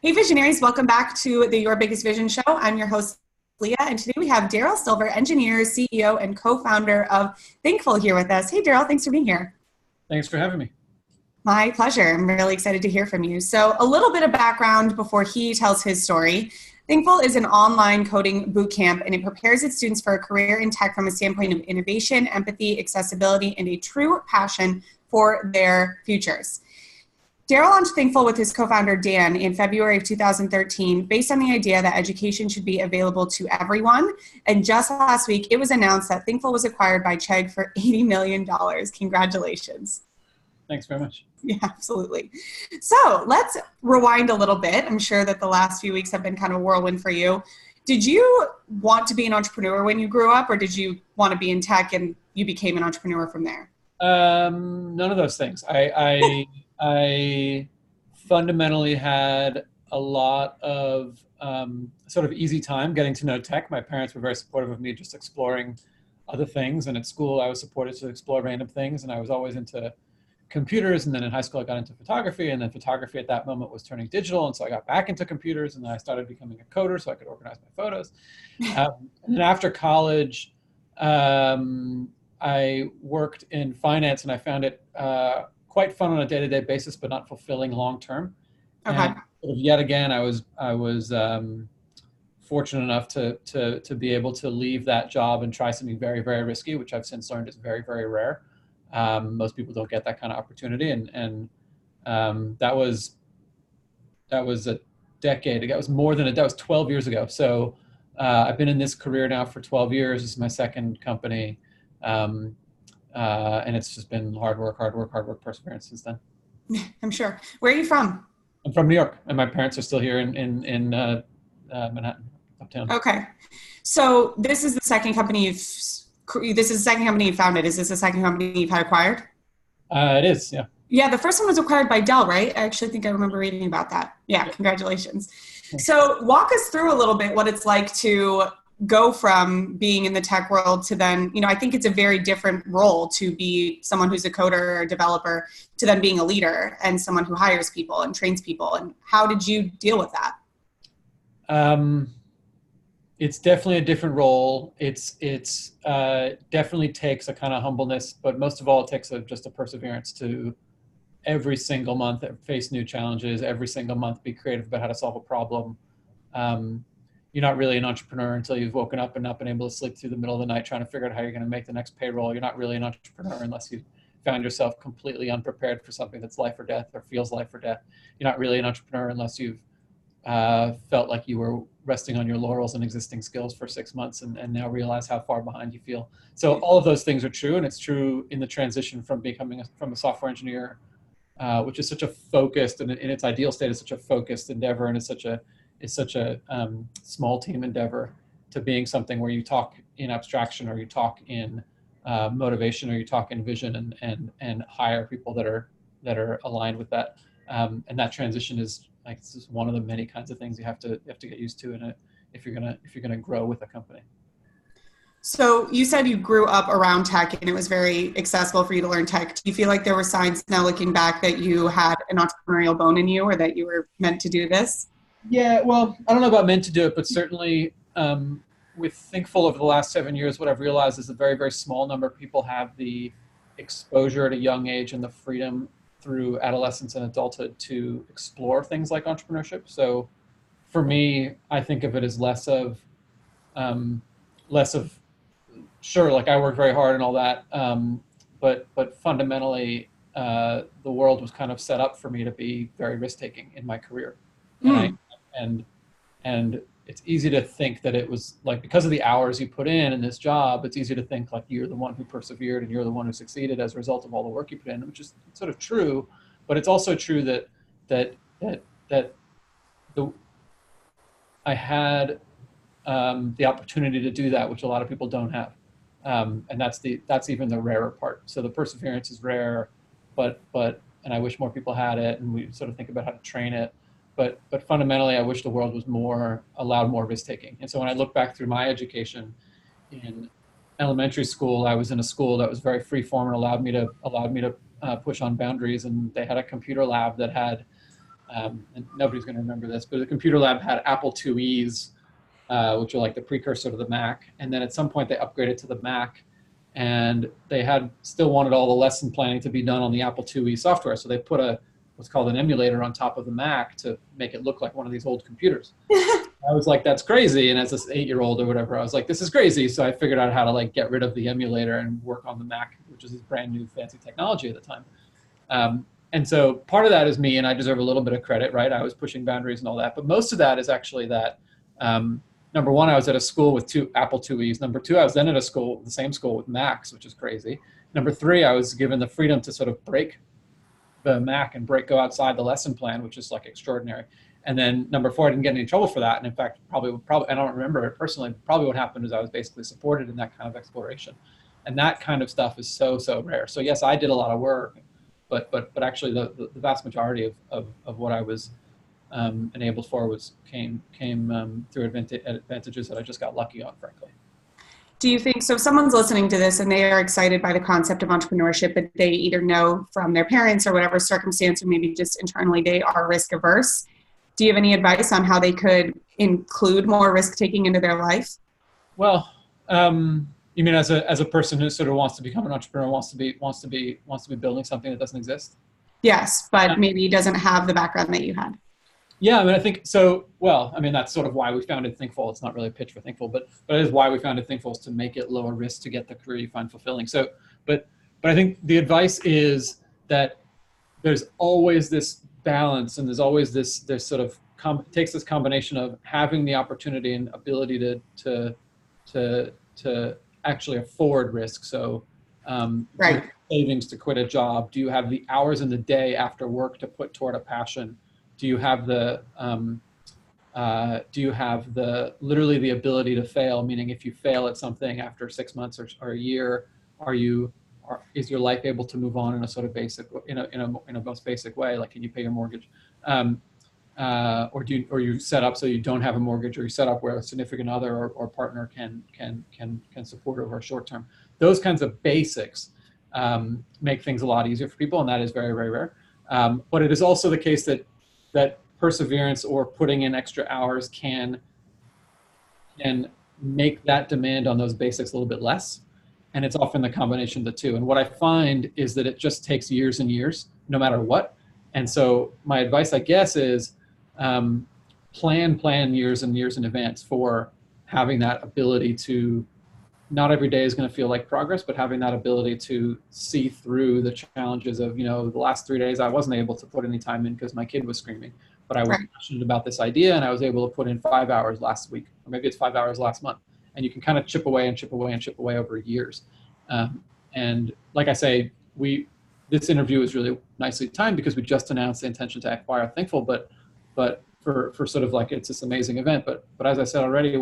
Hey Visionaries, welcome back to the Your Biggest Vision Show. I'm your host, Leah, and today we have Darrell Silver, engineer, CEO, and co-founder of Thinkful here with us. Hey Darrell, thanks for being here. Thanks for having me. My pleasure. I'm really excited to hear from you. So a little bit of background before he tells his story. Thinkful is an online coding bootcamp, and it prepares its students for a career in tech from a standpoint of innovation, empathy, accessibility, and a true passion for their futures. Darrell launched Thinkful with his co-founder Dan in February of 2013 based on the idea that education should be available to everyone. And just last week, it was announced that Thinkful was acquired by Chegg for $80 million. Congratulations. Thanks very much. Yeah, absolutely. So let's rewind a little bit. I'm sure that the last few weeks have been kind of a whirlwind for you. Did you want to be an entrepreneur when you grew up, or did you want to be in tech and you became an entrepreneur from there? None of those things. I fundamentally had a lot of sort of easy time getting to know tech. My parents were very supportive of me just exploring other things. And at school, I was supported to explore random things. And I was always into computers. And then in high school, I got into photography. And then photography at that moment was turning digital. And so I got back into computers. And then I started becoming a coder so I could organize my photos. And then after college, I worked in finance, and I found it quite fun on a day-to-day basis, but not fulfilling long-term. Okay. And yet again, I was fortunate enough to be able to leave that job and try something very, very risky, which I've since learned is very, very rare. Most people don't get that kind of opportunity, and that was a decade ago. It was more than that was 12 years ago. So I've been in this career now for 12 years. This is my second company. And it's just been hard work, perseverance since then. I'm sure. Where are you from? I'm from New York, and my parents are still here in Manhattan, uptown. Okay. So this is the second company you founded. Is this the second company you've had acquired? It is, yeah. Yeah, the first one was acquired by Dell, right? I actually think I remember reading about that. Yeah, congratulations. So walk us through a little bit what it's like to go from being in the tech world to then, I think it's a very different role to be someone who's a coder or developer to then being a leader and someone who hires people and trains people. And how did you deal with that? It's definitely a different role. It's definitely takes a kind of humbleness, but most of all, it takes just a perseverance to every single month face new challenges, every single month be creative about how to solve a problem. You're not really an entrepreneur until you've woken up and not been able to sleep through the middle of the night trying to figure out how you're going to make the next payroll. You're not really an entrepreneur unless you found yourself completely unprepared for something that's life or death or feels life or death. You're not really an entrepreneur unless you've felt like you were resting on your laurels and existing skills for 6 months and now realize how far behind you feel. So all of those things are true, and it's true in the transition from from a software engineer, which is such a focused, and in its ideal state is such a focused endeavor, and it's such a small team endeavor, to being something where you talk in abstraction, or you talk in motivation, or you talk in vision, and hire people that are aligned with that. And that transition is like, this is one of the many kinds of things you have to get used to if you're gonna grow with a company. So you said you grew up around tech and it was very accessible for you to learn tech. Do you feel like there were signs now looking back that you had an entrepreneurial bone in you, or that you were meant to do this? Yeah, well, I don't know about meant to do it, but certainly with Thinkful over the last 7 years, what I've realized is a very, very small number of people have the exposure at a young age and the freedom through adolescence and adulthood to explore things like entrepreneurship. So for me, I think of it as less of, sure, like I worked very hard and all that, but fundamentally, the world was kind of set up for me to be very risk-taking in my career. And it's easy to think that it was like, because of the hours you put in this job, it's easy to think like you're the one who persevered and you're the one who succeeded as a result of all the work you put in, which is sort of true. But it's also true that I had the opportunity to do that, which a lot of people don't have, and that's even the rarer part. So the perseverance is rare, but and I wish more people had it, and we sort of think about how to train it. But fundamentally, I wish the world was allowed more risk-taking. And so when I look back through my education in elementary school, I was in a school that was very free-form and allowed me to push on boundaries. And they had a computer lab that had and nobody's going to remember this, but the computer lab had Apple IIe's, which are like the precursor to the Mac. And then at some point they upgraded to the Mac, and they had still wanted all the lesson planning to be done on the Apple IIe software. So they put what's called an emulator on top of the Mac to make it look like one of these old computers. I was like, that's crazy. And as this 8-year-old or whatever, I was like, this is crazy. So I figured out how to like get rid of the emulator and work on the Mac, which is this brand new fancy technology at the time. And so part of that is me, and I deserve a little bit of credit, right? I was pushing boundaries and all that. But most of that is actually that, number one, I was at a school with 2 Apple IIe's. Number two, I was then at the same school with Macs, which is crazy. Number three, I was given the freedom to sort of break the Mac and go outside the lesson plan, which is like extraordinary. And then number four, I didn't get any trouble for that. And in fact, probably, I don't remember it personally, probably what happened is I was basically supported in that kind of exploration. And that kind of stuff is so, so rare. So yes, I did a lot of work, but actually the vast majority of what I was enabled for came through advantages that I just got lucky on, frankly. Do you think, so if someone's listening to this and they are excited by the concept of entrepreneurship, but they either know from their parents or whatever circumstance, or maybe just internally they are risk averse, do you have any advice on how they could include more risk taking into their life? Well, you mean as a person who sort of wants to become an entrepreneur, wants to be building something that doesn't exist? Yes, but maybe doesn't have the background that you had. Yeah, I mean, I think so. Well, I mean, that's sort of why we founded Thinkful. It's not really a pitch for Thinkful, but it is why we founded Thinkful, is to make it lower risk to get the career you find fulfilling. So, but I think the advice is that there's always this balance, and there's always this sort of takes this combination of having the opportunity and ability to actually afford risk. So, right. Savings to quit a job. Do you have the hours in the day after work to put toward a passion? Do you have literally the ability to fail? Meaning, if you fail at something after 6 months or a year, is your life able to move on in a sort of basic, in a most basic way? Like, can you pay your mortgage? Or you set up so you don't have a mortgage, or you set up where a significant other or partner can support over a short term. Those kinds of basics make things a lot easier for people, and that is very, very rare. But it is also the case that perseverance or putting in extra hours can make that demand on those basics a little bit less. And it's often the combination of the two. And what I find is that it just takes years and years, no matter what. And so my advice, I guess, is plan years and years in advance for having that ability to, not every day is going to feel like progress, but having that ability to see through the challenges of, the last 3 days I wasn't able to put any time in because my kid was screaming, but I was passionate about this idea, and I was able to put in 5 hours last week, or maybe it's 5 hours last month. And you can kind of chip away over years. And like I say, this interview is really nicely timed because we just announced the intention to acquire Thinkful, but for sort of like, it's this amazing event. But as I said already,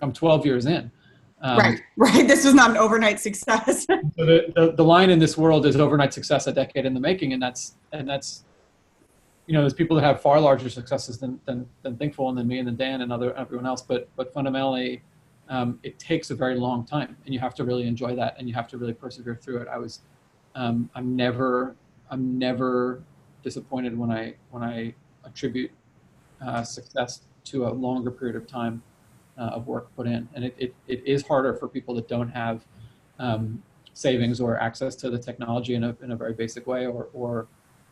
I'm 12 years in. Right. This was not an overnight success. So the line in this world is overnight success, a decade in the making, and that's there's people that have far larger successes than Thinkful, and than me, and than Dan, and everyone else. But fundamentally, it takes a very long time, and you have to really enjoy that, and you have to really persevere through it. I'm never disappointed when I attribute success to a longer period of time of work put in. And it is harder for people that don't have savings or access to the technology in a very basic way,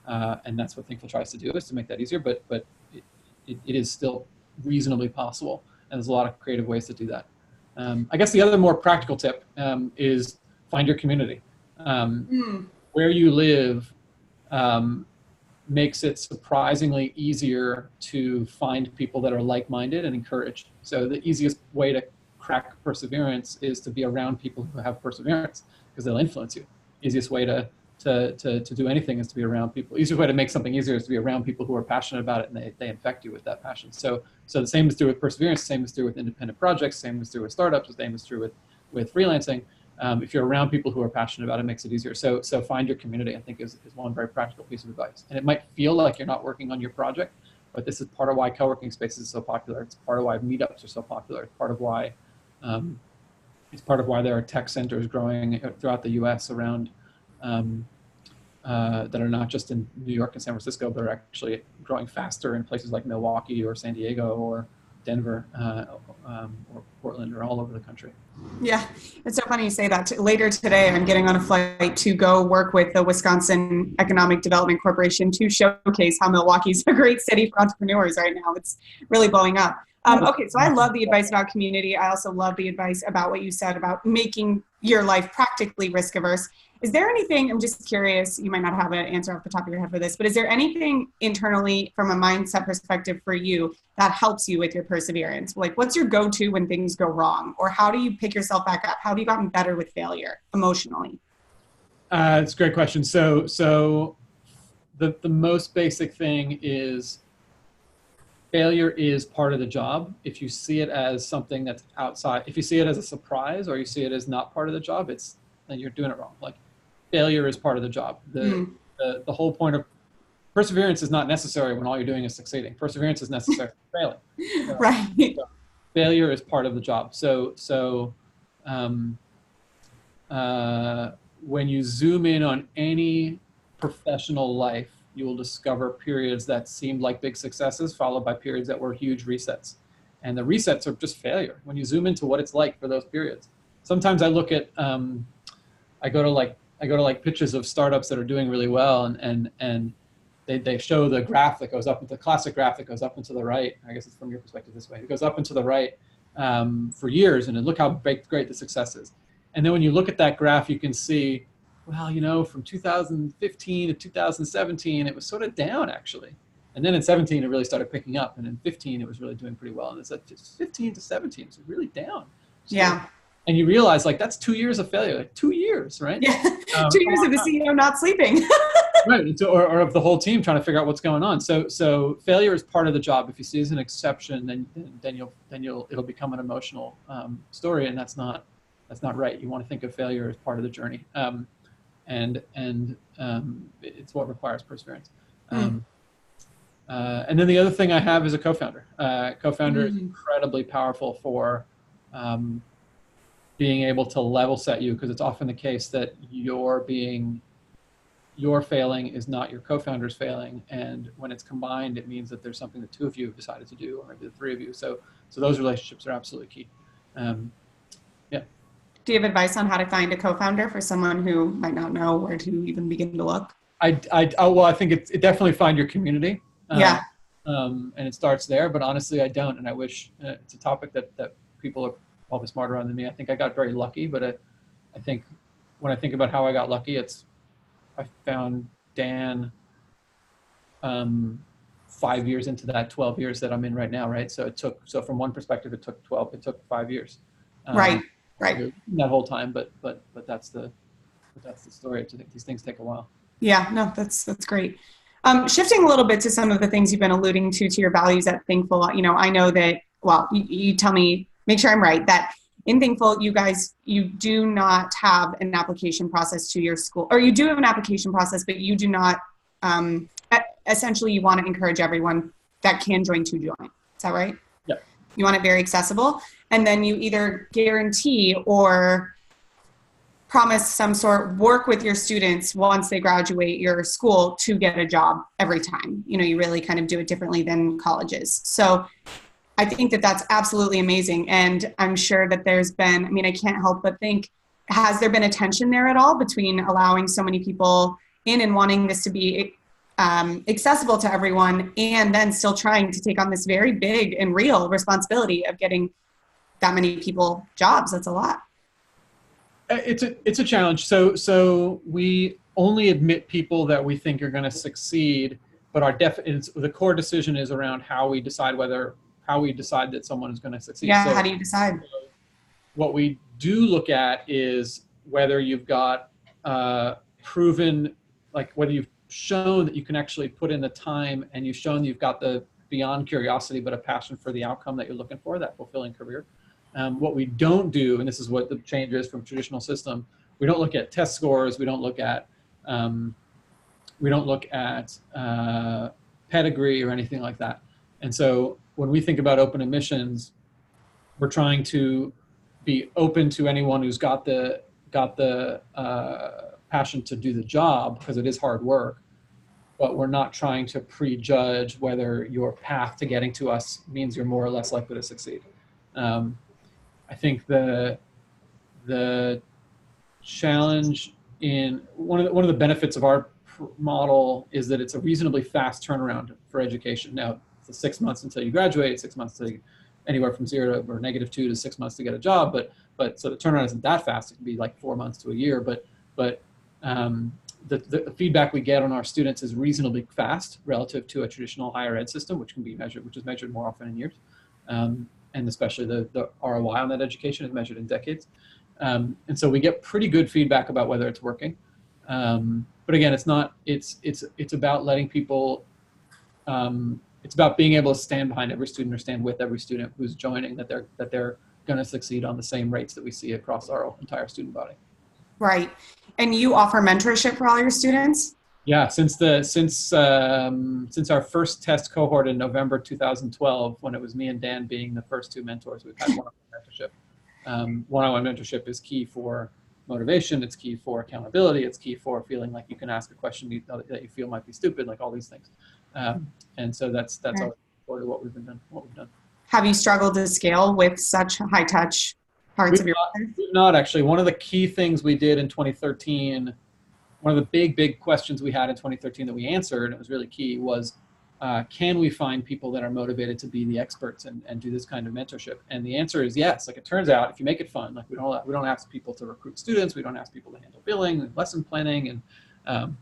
and that's what Thinkful tries to do, is to make that easier, but it is still reasonably possible, and there's a lot of creative ways to do that. I guess the other more practical tip is find your community. Where you live makes it surprisingly easier to find people that are like-minded and encouraged. So the easiest way to crack perseverance is to be around people who have perseverance, because they'll influence you. Easiest way to do anything is to be around people. Easiest way to make something easier is to be around people who are passionate about it, and they infect you with that passion. So the same is true with perseverance, same is true with independent projects, same is true with startups, the same is true with freelancing. If you're around people who are passionate about it, it makes it easier. So find your community, I think, is one very practical piece of advice. And it might feel like you're not working on your project, but this is part of why co-working spaces are so popular. It's part of why meetups are so popular. It's part of why there are tech centers growing throughout the U.S. around that are not just in New York and San Francisco, but are actually growing faster in places like Milwaukee or San Diego or Denver or Portland or all over the country. Yeah, it's so funny you say that. Later today, I'm getting on a flight to go work with the Wisconsin Economic Development Corporation to showcase how Milwaukee's a great city for entrepreneurs right now. It's really blowing up. Okay, so I love the advice about community. I also love the advice about what you said about making your life practically risk averse. Is there anything, I'm just curious, you might not have an answer off the top of your head for this, but is there anything internally from a mindset perspective for you that helps you with your perseverance? Like, what's your go-to when things go wrong? Or how do you pick yourself back up? How have you gotten better with failure emotionally? It's a great question. So the most basic thing is failure is part of the job. If you see it as something that's outside, if you see it as a surprise or you see it as not part of the job, then you're doing it wrong. Like, failure is part of the job. The whole point of perseverance is not necessary when all you're doing is succeeding. Perseverance is necessary for failing. So, Right. so failure is part of the job. When you zoom in on any professional life, you will discover periods that seemed like big successes followed by periods that were huge resets. And the resets are just failure. When you zoom into what it's like for those periods. Sometimes I look at, I go to like pitches of startups that are doing really well, and they show the graph that goes up, the classic graph that goes up and to the right. I guess it's from your perspective this way. It goes up and to the right for years, and then look how great the success is. And then when you look at that graph, you can see, well, from 2015 to 2017, it was sort of down actually. And then in 17, it really started picking up. And in 15, it was really doing pretty well. And it's like 15 to 17, it's really down. So, Yeah. and you realize like that's 2 years of failure, like 2 years, right? Yeah. 2 years of the CEO not sleeping. Right, or of the whole team trying to figure out what's going on. So failure is part of the job. If you see it as an exception, then it'll become an emotional story, and that's not right. You want to think of failure as part of the journey, and it's what requires perseverance. And then the other thing I have is a co-founder. Co-founder is incredibly powerful for being able to level set you, because it's often the case that your failing is not your co-founder's failing, and when it's combined, it means that there's something the two of you have decided to do, or maybe the three of you. So those relationships are absolutely key. Yeah. Do you have advice on how to find a co-founder for someone who might not know where to even begin to look? I think it definitely find your community. Yeah. And it starts there, but honestly, I don't, and I wish it's a topic that people are probably smarter on than me. I think I got very lucky, but I think when I think about how I got lucky, I found Dan 5 years into that 12 years that I'm in right now, right? So from one perspective, it took 5 years. Right. That whole time, but that's the story. These things take a while. Yeah, no, that's great. Shifting a little bit to some of the things you've been alluding to your values at Thinkful, I know that, well, you tell me, make sure I'm right, that in Thinkful, you do not have an application process to your school, or you do have an application process, but you do not, essentially you want to encourage everyone that can join to join. Is that right? Yeah. You want it very accessible, and then you either guarantee or promise some sort, work with your students once they graduate your school to get a job every time. You really kind of do it differently than colleges. So I think that that's absolutely amazing. And I'm sure that there's been, I can't help but think, has there been a tension there at all between allowing so many people in and wanting this to be accessible to everyone, and then still trying to take on this very big and real responsibility of getting that many people jobs? That's a lot. It's a challenge. So we only admit people that we think are going to succeed, but the core decision is around how we decide that someone is going to succeed. Yeah. So how do you decide? What we do look at is whether you've got proven, like whether you've shown that you can actually put in the time, and you've shown you've got the beyond curiosity, but a passion for the outcome that you're looking for, that fulfilling career. What we don't do, and this is what the change is from traditional system, we don't look at test scores, we don't look at pedigree or anything like that. And so when we think about open admissions, we're trying to be open to anyone who's got the passion to do the job because it is hard work, but we're not trying to prejudge whether your path to getting to us means you're more or less likely to succeed. I think the challenge in one of the benefits of our model is that it's a reasonably fast turnaround for education. Now, it's 6 months until you graduate, 6 months to anywhere from 0 to or -2 to 6 months to get a job. But so the turnaround isn't that fast. It can be like 4 months to a year. But the feedback we get on our students is reasonably fast relative to a traditional higher ed system, which is measured more often in years. And especially the ROI on that education is measured in decades. And so we get pretty good feedback about whether it's working. But again, it's about letting people, it's about being able to stand behind every student or stand with every student who's joining, that they're going to succeed on the same rates that we see across our entire student body. Right. And you offer mentorship for all your students? Yeah, since our first test cohort in November 2012, when it was me and Dan being the first 2 mentors, we've had one-on-one mentorship. One-on-one mentorship is key for motivation. It's key for accountability. It's key for feeling like you can ask a question that you feel might be stupid, like all these things. And so that's all part of what we've done. Have you struggled to scale with such high touch parts of your business? We've not actually. One of the key things we did in 2013, one of the big questions we had in 2013 that we answered, and it was really key, was can we find people that are motivated to be the experts and do this kind of mentorship? And the answer is yes. Like, it turns out, if you make it fun, like we don't ask people to recruit students, we don't ask people to handle billing and lesson planning, and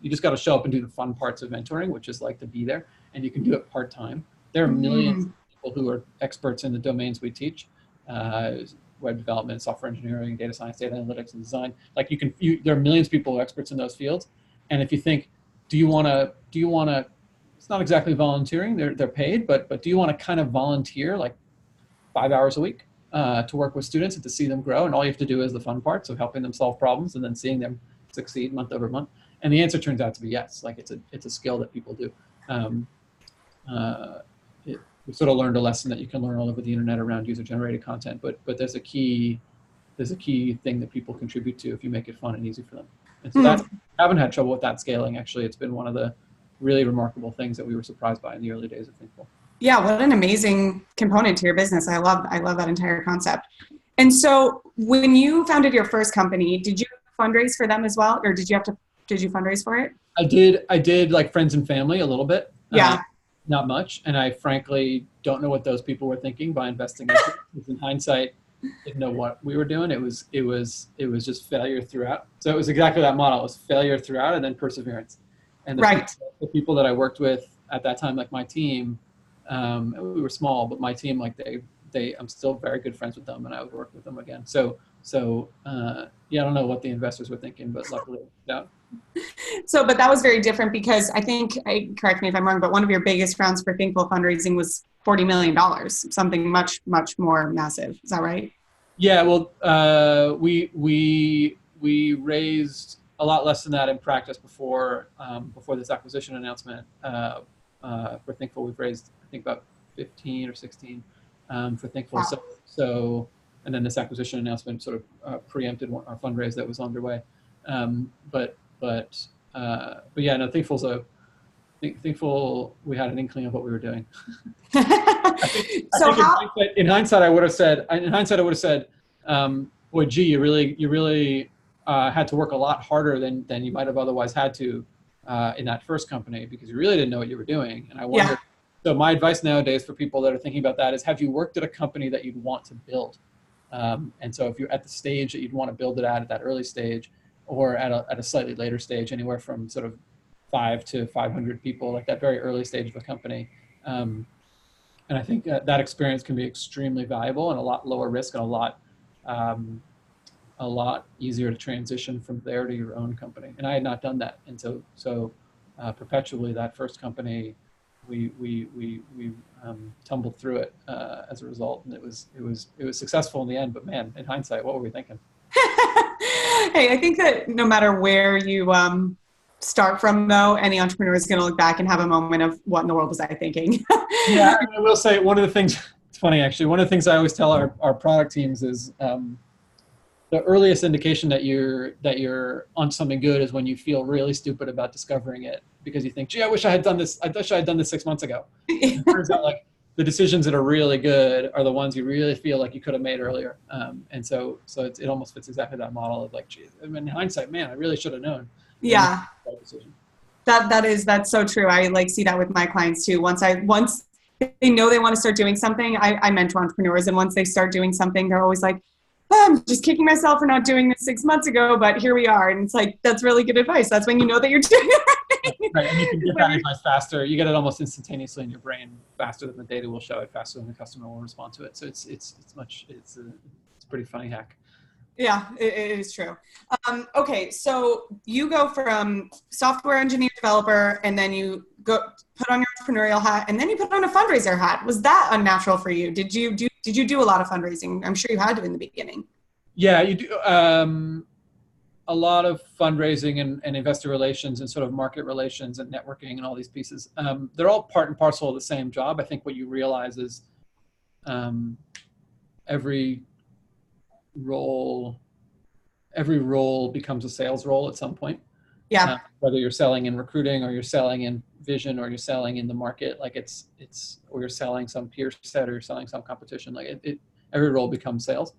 you just got to show up and do the fun parts of mentoring, which is like to be there, and you can do it part-time. There are millions of people who are experts in the domains we teach, web development, software engineering, data science, data analytics, and design. Like there are millions of people who are experts in those fields. And if you think, do you want to, it's not exactly volunteering, they're paid, but do you want to kind of volunteer like 5 hours a week to work with students and to see them grow? And all you have to do is the fun parts of helping them solve problems and then seeing them succeed month over month. And the answer turns out to be yes. Like, it's a skill that people do. We sort of learned a lesson that you can learn all over the internet around user-generated content, but there's a key thing that people contribute to if you make it fun and easy for them. And so I haven't had trouble with that scaling. Actually, it's been one of the really remarkable things that we were surprised by in the early days of Thinkful. Yeah, what an amazing component to your business. I love that entire concept. And so when you founded your first company, did you fundraise for them as well, or did you fundraise for it? I did like friends and family a little bit. Yeah. Not much, and I frankly don't know what those people were thinking by investing in it. In hindsight, didn't know what we were doing. It was just failure throughout. So it was exactly that model. It was failure throughout and then perseverance. And the people that I worked with at that time, like my team, we were small, but my team, like I'm still very good friends with them, and I would work with them again. So yeah, I don't know what the investors were thinking, but luckily, yeah. So, but that was very different because I think, correct me if I'm wrong, but one of your biggest rounds for Thinkful fundraising was $40 million, something much, much more massive. Is that right? Yeah, well, we raised a lot less than that in practice before this acquisition announcement. For Thinkful, we've raised, I think, about 15 or 16 for Thinkful. Wow. So, and then this acquisition announcement sort of preempted our fundraise that was underway. But yeah, no, Thinkful, we had an inkling of what we were doing. In hindsight, I would have said, boy, gee, you really had to work a lot harder than you might have otherwise had to in that first company, because you really didn't know what you were doing. And I wonder, so my advice nowadays for people that are thinking about that is, have you worked at a company that you'd want to build? And so if you're at the stage that you'd want to build it at that early stage, or at a slightly later stage, anywhere from sort of 5 to 500 people, like that very early stage of a company. And I think that experience can be extremely valuable and a lot lower risk and a lot easier to transition from there to your own company. And I had not done that. And so perpetually, that first company, we tumbled through it as a result. And it was successful in the end, but man, in hindsight, what were we thinking? Hey, I think that no matter where you start from, though, any entrepreneur is going to look back and have a moment of, what in the world was I thinking? Yeah, I will say one of the things, it's funny actually, one of the things I always tell our product teams is the earliest indication that you're on something good is when you feel really stupid about discovering it because you think, gee, I wish I had done this. I wish I had done this 6 months ago. And it turns out like the decisions that are really good are the ones you really feel like you could have made earlier. And so it almost fits exactly that model of like, geez, in hindsight, man, I really should have known. Yeah. Decision. That's so true. I like see that with my clients too. Once they know they want to start doing something, I mentor entrepreneurs, and once they start doing something, they're always like, oh, I'm just kicking myself for not doing this 6 months ago, but here we are. And it's like, that's really good advice. That's when you know that you're doing it right. Right, and you can get that advice faster. You get it almost instantaneously in your brain, faster than the data will show it, faster than the customer will respond to it. So it's a pretty funny hack. Yeah, it is true. Okay, so you go from software engineer developer, and then you go put on your entrepreneurial hat, and then you put on a fundraiser hat. Was that unnatural for you? Did you do a lot of fundraising? I'm sure you had to in the beginning. Yeah, you do a lot of fundraising and investor relations and sort of market relations and networking and all these pieces. They're all part and parcel of the same job. I think what you realize is every role becomes a sales role at some point. Yeah. Whether you're selling in recruiting or you're selling in vision or you're selling in the market, like or you're selling some peer set or you're selling some competition, like every role becomes sales.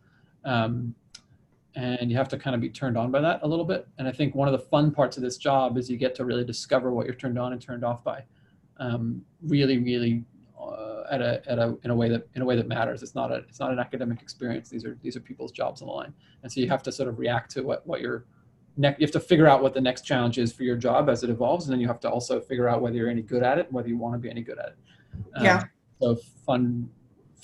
And you have to kind of be turned on by that a little bit. And I think one of the fun parts of this job is you get to really discover what you're turned on and turned off by, really in a way that matters. It's not an academic experience. These are people's jobs on the line, and so you have to sort of react to what your next. You have to figure out what the next challenge is for your job as it evolves, and then you have to also figure out whether you're any good at it, and whether you want to be any good at it. Yeah. So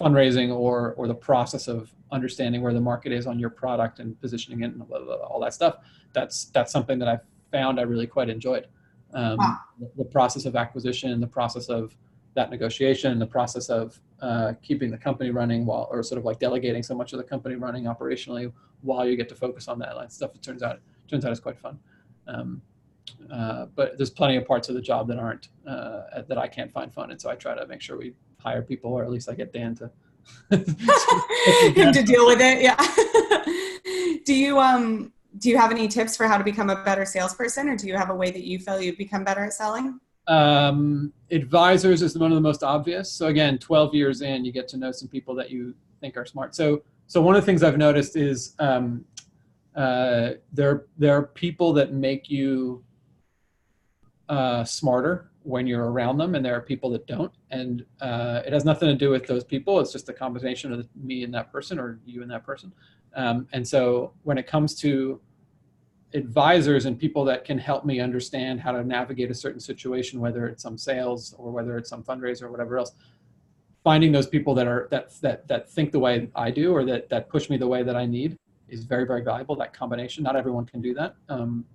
fundraising or the process of understanding where the market is on your product and positioning it and all that stuff. That's something that I found I really quite enjoyed. The process of acquisition, the process of that negotiation, the process of keeping the company running or sort of like delegating so much of the company running operationally while you get to focus on that stuff. It turns out it's quite fun. But there's plenty of parts of the job that aren't that I can't find fun, and so I try to make sure we hire people, or at least I get Dan to to deal with it. Yeah. Do you have any tips for how to become a better salesperson, or do you have a way that you feel you've become better at selling? Advisors is one of the most obvious. So again, 12 years in, you get to know some people that you think are smart. So one of the things I've noticed is there are people that make you smarter when you're around them, and there are people that don't. And it has nothing to do with those people. It's just a combination of me and that person, or you and that person. And so when it comes to advisors and people that can help me understand how to navigate a certain situation, whether it's some sales or whether it's some fundraiser or whatever else, finding those people that think the way I do, or that push me the way that I need, is very, very valuable. That combination, not everyone can do that.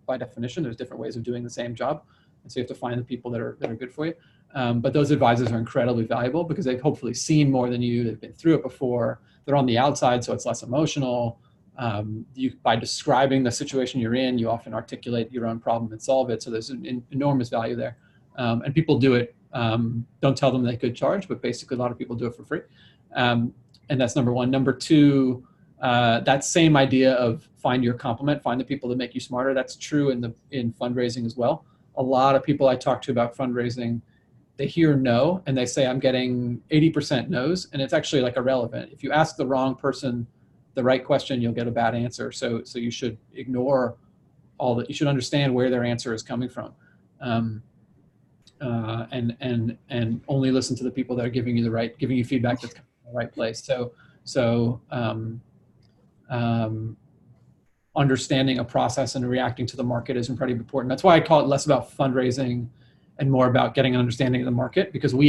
By definition, there's different ways of doing the same job. And so you have to find the people that are good for you. But those advisors are incredibly valuable because they've hopefully seen more than you. They've been through it before. They're on the outside, so it's less emotional. By describing the situation you're in, you often articulate your own problem and solve it. So there's an enormous value there. And people do it. Don't tell them they could charge, but basically a lot of people do it for free. And that's number one. Number two, that same idea of find your complement, find the people that make you smarter. That's true in fundraising as well. A lot of people I talk to about fundraising, they hear no and they say, I'm getting 80% no's, and it's actually like irrelevant. If you ask the wrong person the right question, you'll get a bad answer. So you should ignore all that. You should understand where their answer is coming from, and only listen to the people that are giving you feedback that's coming from the right place. So understanding a process and reacting to the market is incredibly important. That's why I call it less about fundraising and more about getting an understanding of the market, because when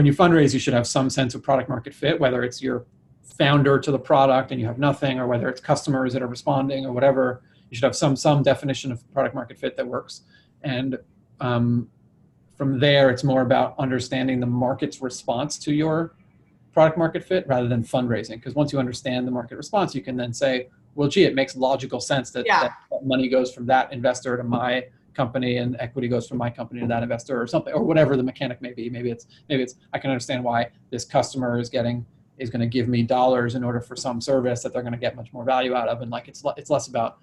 you fundraise, you should have some sense of product market fit, whether it's your founder to the product and you have nothing, or whether it's customers that are responding or whatever. You should have some definition of product market fit that works. And from there, it's more about understanding the market's response to your product market fit rather than fundraising. Because once you understand the market response, you can then say, well, gee, it makes logical sense that money goes from that investor to my company, and equity goes from my company to that investor, or something, or whatever the mechanic may be. Maybe it's I can understand why this customer is getting is going to give me dollars in order for some service that they're going to get much more value out of. And like, it's less about,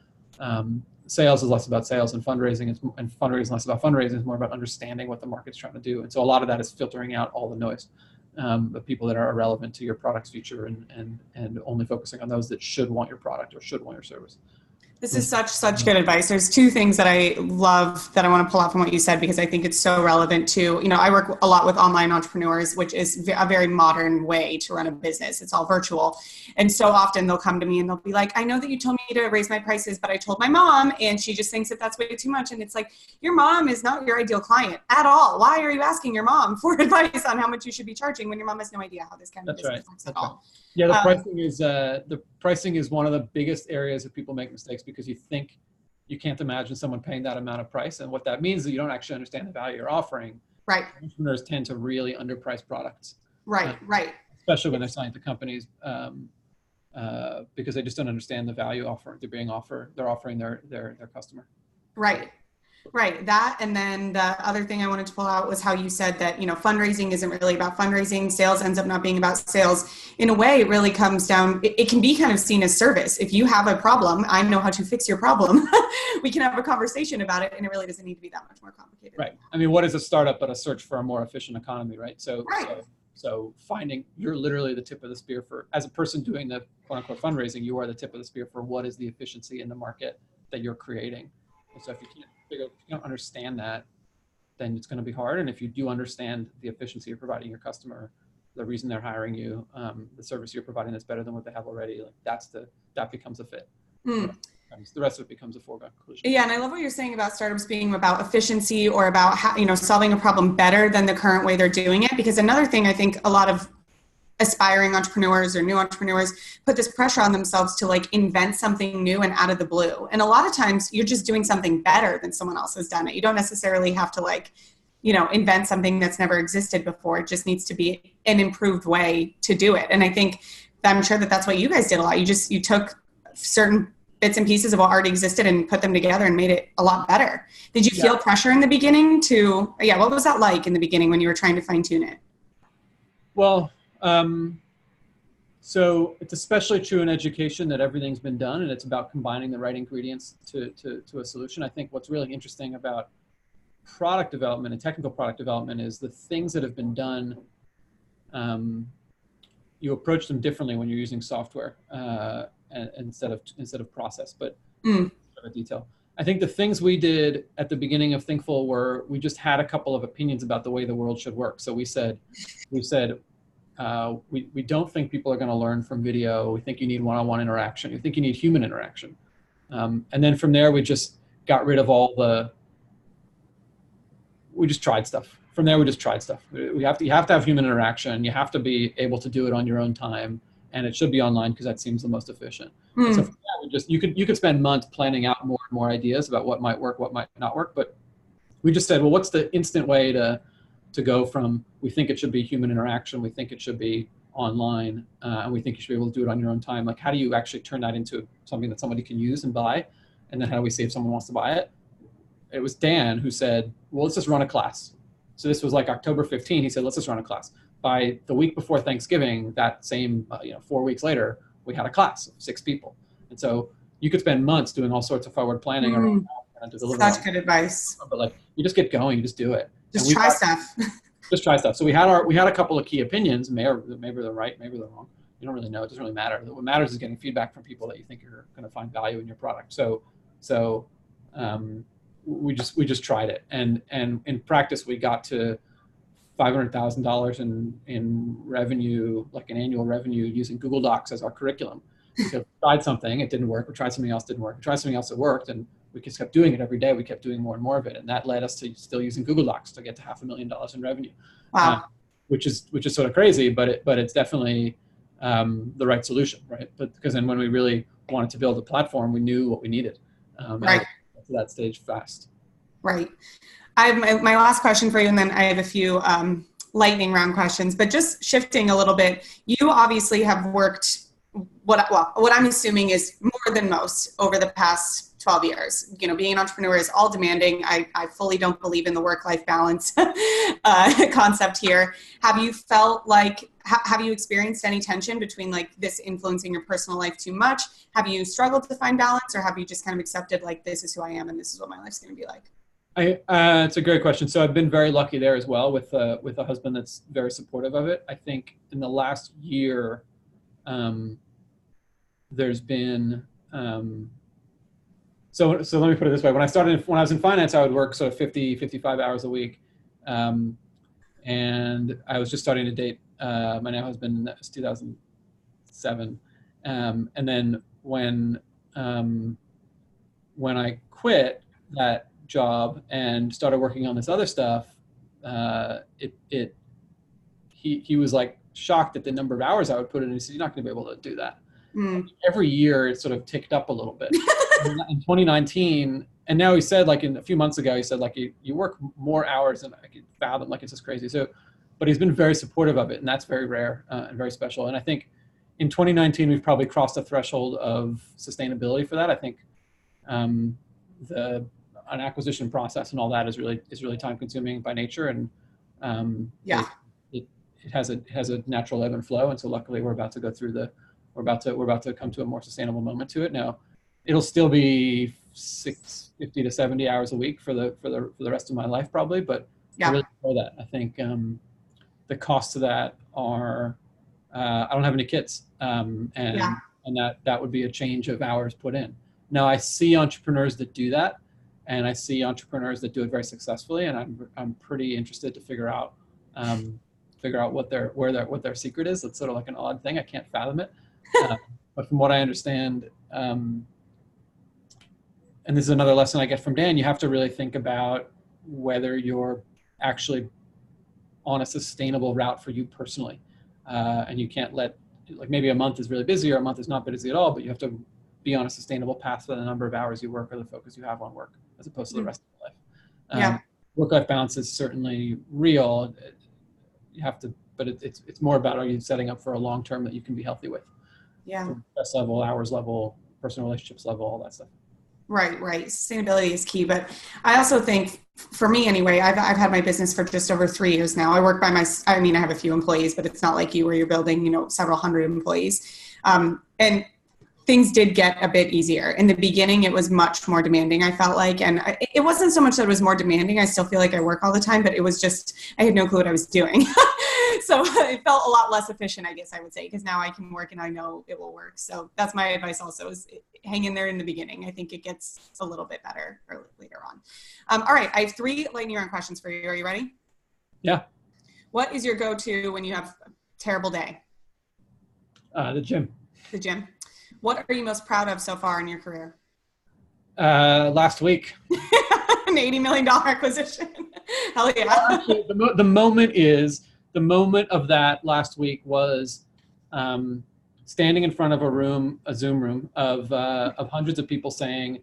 sales is less about sales, and fundraising is less about fundraising. It's more about understanding what the market's trying to do. And so a lot of that is filtering out all the noise, of people that are irrelevant to your product's future, and only focusing on those that should want your product or should want your service. This is such good advice. There's two things that I love that I want to pull out from what you said, because I think it's so relevant to, I work a lot with online entrepreneurs, which is a very modern way to run a business. It's all virtual. And so often they'll come to me and they'll be like, I know that you told me to raise my prices, but I told my mom and she just thinks that that's way too much. And it's like, your mom is not your ideal client at all. Why are you asking your mom for advice on how much you should be charging when your mom has no idea how this kind of business works at all? Yeah, the pricing is one of the biggest areas that people make mistakes, because you think you can't imagine someone paying that amount of price, and what that means is you don't actually understand the value you're offering. Right. Entrepreneurs tend to really underprice products. Right. Especially when they're selling to companies, because they just don't understand the value they're offering their customer. Right. That, and then the other thing I wanted to pull out was how you said that, fundraising isn't really about fundraising. Sales ends up not being about sales. In a way, it really comes down, it can be kind of seen as service. If you have a problem, I know how to fix your problem. We can have a conversation about it, and it really doesn't need to be that much more complicated. Right. I mean, what is a startup but a search for a more efficient economy, right? So finding, you're literally the tip of the spear as a person doing the quote unquote fundraising, you are the tip of the spear for what is the efficiency in the market that you're creating. And so if you don't understand that, then it's going to be hard. And if you do understand the efficiency you're providing your customer, the reason they're hiring you, the service you're providing that's better than what they have already, like that becomes a fit. The rest of it becomes a foregone conclusion. Yeah, and I love what you're saying about startups being about efficiency, or about solving a problem better than the current way they're doing it. Because another thing I think a lot of aspiring entrepreneurs or new entrepreneurs put this pressure on themselves to like invent something new and out of the blue. And a lot of times you're just doing something better than someone else has done it. You don't necessarily have to invent something that's never existed before. It just needs to be an improved way to do it. And I'm sure that's what you guys did a lot. You took certain bits and pieces of what already existed and put them together and made it a lot better. Did you feel pressure in the beginning what was that like in the beginning when you were trying to fine tune it? Well, so it's especially true in education that everything's been done, and it's about combining the right ingredients to a solution. I think what's really interesting about product development and technical product development is the things that have been done, you approach them differently when you're using software instead of process, but detail. I think the things we did at the beginning of Thinkful were, we just had a couple of opinions about the way the world should work. So we said, we don't think people are going to learn from video. We think you need one-on-one interaction. We think you need human interaction. And then from there, we just got rid of we just tried stuff. From there, we just tried stuff. You have to have human interaction. You have to be able to do it on your own time, and it should be online because that seems the most efficient. And so from there, you could spend months planning out more and more ideas about what might work, what might not work. But we just said, well, what's the instant way to go from, we think it should be human interaction, we think it should be online, and we think you should be able to do it on your own time. Like, how do you actually turn that into something that somebody can use and buy? And then how do we see if someone wants to buy it? It was Dan who said, well, let's just run a class. So this was like October 15. He said, let's just run a class. By the week before Thanksgiving, that same, 4 weeks later, we had a class of 6 people. And so you could spend months doing all sorts of forward planning around to deliver. Such good advice. But you just get going, you just do it. Just try stuff. Just try stuff. So we had a couple of key opinions. Maybe they're right, maybe they're wrong. You don't really know. It doesn't really matter. What matters is getting feedback from people that you think you're going to find value in your product. So we just tried it, and in practice we got to $500,000 in revenue, like an annual revenue, using Google Docs as our curriculum. So we tried something, it didn't work. We tried something else, didn't work. We tried something else that worked, and we just kept doing it every day. We kept doing more and more of it, and that led us to still using Google Docs to get to $500,000 in revenue. Wow. Which is sort of crazy, but it's definitely the right solution, right? But because then when we really wanted to build a platform, we knew what we needed. Right. To that stage fast. Right. I have my last question for you, and then I have a few lightning round questions. But just shifting a little bit, you obviously have worked what I'm assuming is more than most over the past 12 years. You know, being an entrepreneur is all demanding. I fully don't believe in the work-life balance concept here. Have you felt like, have you experienced any tension between like this influencing your personal life too much? Have you struggled to find balance, or have you just kind of accepted like, this is who I am and this is what my life's going to be like? It's a great question. So I've been very lucky there as well with a husband that's very supportive of it. I think in the last year, there's been, so let me put it this way. When I was in finance, I would work sort of 50, 55 hours a week. And I was just starting to date my now husband. That was 2007. And then when I quit that job and started working on this other stuff, he was like shocked at the number of hours I would put in. He said, "You're not going to be able to do that." Every year it sort of ticked up a little bit. In 2019, and now he said, like a few months ago, he said like you work more hours than I could fathom. Like it's just crazy. So, but he's been very supportive of it, and that's very rare and very special. And I think in 2019 we've probably crossed the threshold of sustainability for that. I think an acquisition process and all that is really time consuming by nature, and it has a natural ebb and flow. And so luckily we're about to go through we're about to come to a more sustainable moment to it. Now it'll still be 50 to 70 hours a week for the rest of my life probably, but I really enjoy that. I think the costs of that are I don't have any kids, and that would be a change of hours put in. Now I see entrepreneurs that do that, and I see entrepreneurs that do it very successfully, and I'm pretty interested to figure out what their secret is. It's sort of like an odd thing. I can't fathom it, but from what I understand, and this is another lesson I get from Dan, you have to really think about whether you're actually on a sustainable route for you personally, and you can't let, like, maybe a month is really busy or a month is not busy at all, but you have to be on a sustainable path for the number of hours you work or the focus you have on work, as opposed to the rest of your life. Work-life balance is certainly real. You have to, but it's more about, are you setting up for a long term that you can be healthy with? Stress level, hours level, personal relationships level, all that stuff. Right. Sustainability is key. But I also think, for me anyway, I've had my business for just over 3 years now. I work I have a few employees, but it's not like you where you're building, several hundred employees. And things did get a bit easier. In the beginning, it was much more demanding, I felt like. And it wasn't so much that it was more demanding. I still feel like I work all the time, but it was just, I had no clue what I was doing. So it felt a lot less efficient, I guess I would say, because now I can work and I know it will work. So that's my advice also, is hang in there in the beginning. I think it gets a little bit better later on. All right, I have 3 lightning round questions for you. Are you ready? Yeah. What is your go-to when you have a terrible day? The gym. The gym. What are you most proud of so far in your career? Last week. An $80 million acquisition. Hell yeah. Actually, the moment of that last week was standing in front of a Zoom room of hundreds of people saying,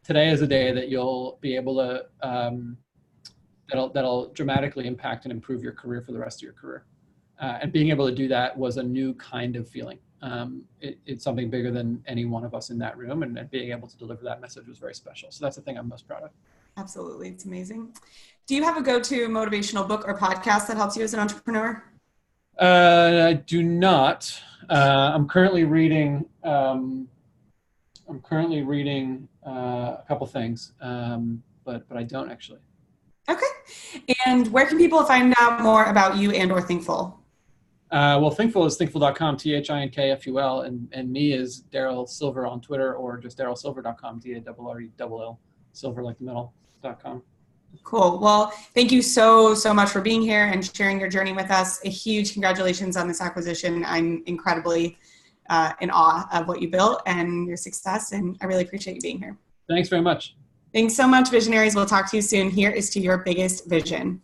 today is a day that you'll be able to, that'll dramatically impact and improve your career for the rest of your career. And being able to do that was a new kind of feeling. It's something bigger than any one of us in that room, and being able to deliver that message was very special. So that's the thing I'm most proud of. Absolutely. It's amazing. Do you have a go-to motivational book or podcast that helps you as an entrepreneur? I do not. I'm currently reading a couple things, but I don't actually. Okay. And where can people find out more about you and or Thinkful? Well, Thinkful is thinkful.com, THINKFUL, and me is Darrell Silver on Twitter, or just darrellsilver.com, DARRELL, silver like the metal.com. Cool. Well, thank you so much for being here and sharing your journey with us. A huge congratulations on this acquisition. I'm incredibly in awe of what you built and your success, and I really appreciate you being here. Thanks very much. Thanks so much, visionaries. We'll talk to you soon. Here is to your biggest vision.